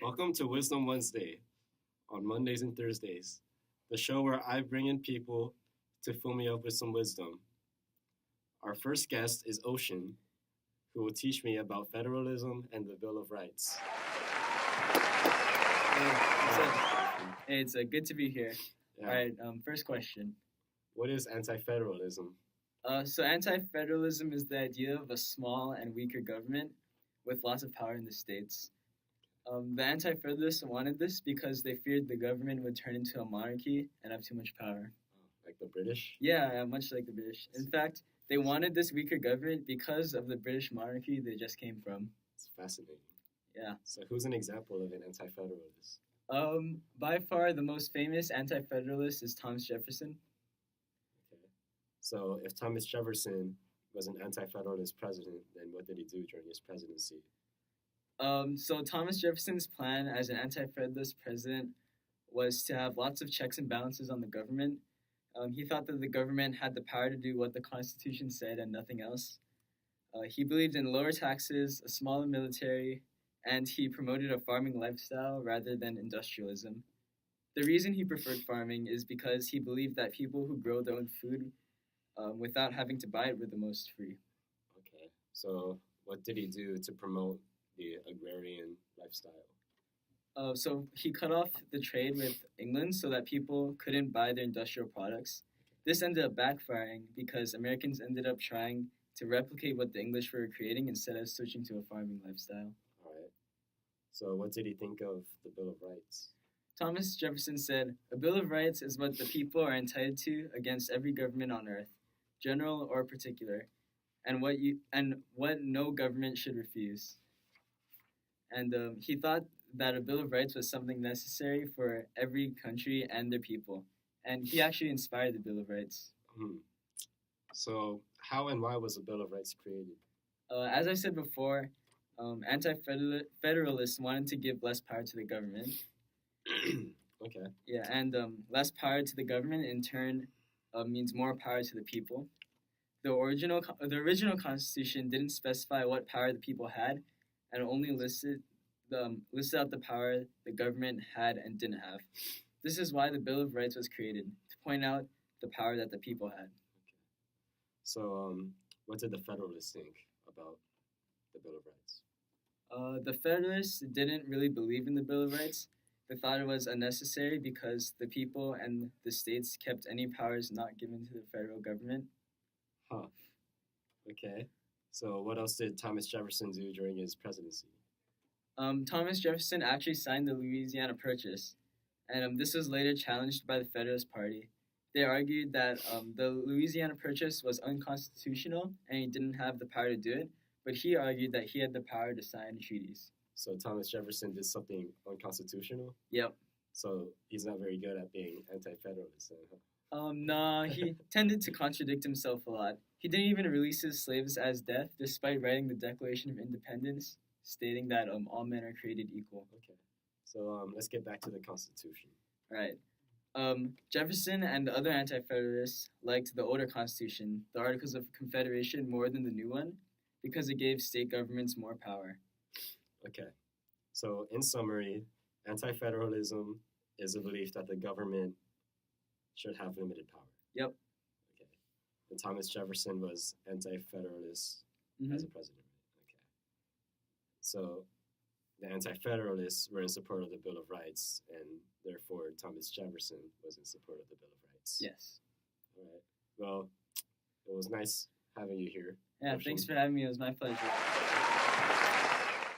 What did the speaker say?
Welcome to Wisdom Wednesday on Mondays and Thursdays, the show where I bring in people to fill me up with some wisdom. Our first guest is Ocean, who will teach me about federalism and the Bill of Rights. It's good to be here. Yeah. All right, first question. What is anti-federalism? So anti-federalism is the idea of a small and weaker government with lots of power in the states. The anti-federalists wanted this because they feared the government would turn into a monarchy and have too much power. Like the British? Yeah, much like the British. In fact, they wanted this weaker government because of the British monarchy they just came from. It's fascinating. Yeah. So who's an example of an anti-federalist? By far the most famous anti-federalist is Thomas Jefferson. Okay. So if Thomas Jefferson was an anti-federalist president, then what did he do during his presidency? So Thomas Jefferson's plan as an anti-federalist president was to have lots of checks and balances on the government. He thought that the government had the power to do what the Constitution said and nothing else. He believed in lower taxes, a smaller military, and he promoted a farming lifestyle rather than industrialism. The reason he preferred farming is because he believed that people who grow their own food without having to buy it were the most free. Okay. So what did he do to promote the agrarian lifestyle? So he cut off the trade with England so that people couldn't buy their industrial products. This ended up backfiring because Americans ended up trying to replicate what the English were creating instead of switching to a farming lifestyle. All right. So what did he think of the Bill of Rights? Thomas Jefferson said, "A Bill of Rights is what the people are entitled to against every government on earth, general or particular, and what no government should refuse." And he thought that a Bill of Rights was something necessary for every country and their people. And he actually inspired the Bill of Rights. So how and why was the Bill of Rights created? As I said before, anti-federalists wanted to give less power to the government. Okay. Yeah, and less power to the government in turn means more power to the people. The original Constitution didn't specify what power the people had, and only listed out the power the government had and didn't have. This is why the Bill of Rights was created, to point out the power that the people had. Okay. So what did the Federalists think about the Bill of Rights? The Federalists didn't really believe in the Bill of Rights. They thought it was unnecessary because the people and the states kept any powers not given to the federal government. Huh. Okay. So what else did Thomas Jefferson do during his presidency? Thomas Jefferson actually signed the Louisiana Purchase, and this was later challenged by the Federalist Party. They argued that the Louisiana Purchase was unconstitutional and he didn't have the power to do it, but he argued that he had the power to sign treaties. So Thomas Jefferson did something unconstitutional? Yep. So he's not very good at being anti-federalist, huh? No, he tended to contradict himself a lot. He didn't even release his slaves as death, despite writing the Declaration of Independence, stating that all men are created equal. Okay. So let's get back to the Constitution. All right. Jefferson and the other anti-federalists liked the older Constitution, the Articles of Confederation, more than the new one, because it gave state governments more power. Okay. So in summary, anti-federalism is a belief that the government should have limited power. Yep. Okay. And Thomas Jefferson was anti-federalist as a president. Okay. So the anti-federalists were in support of the Bill of Rights, and therefore Thomas Jefferson was in support of the Bill of Rights. Yes. All right. Well, it was nice having you here. Yeah, Ocean. thanks for having me. It was my pleasure.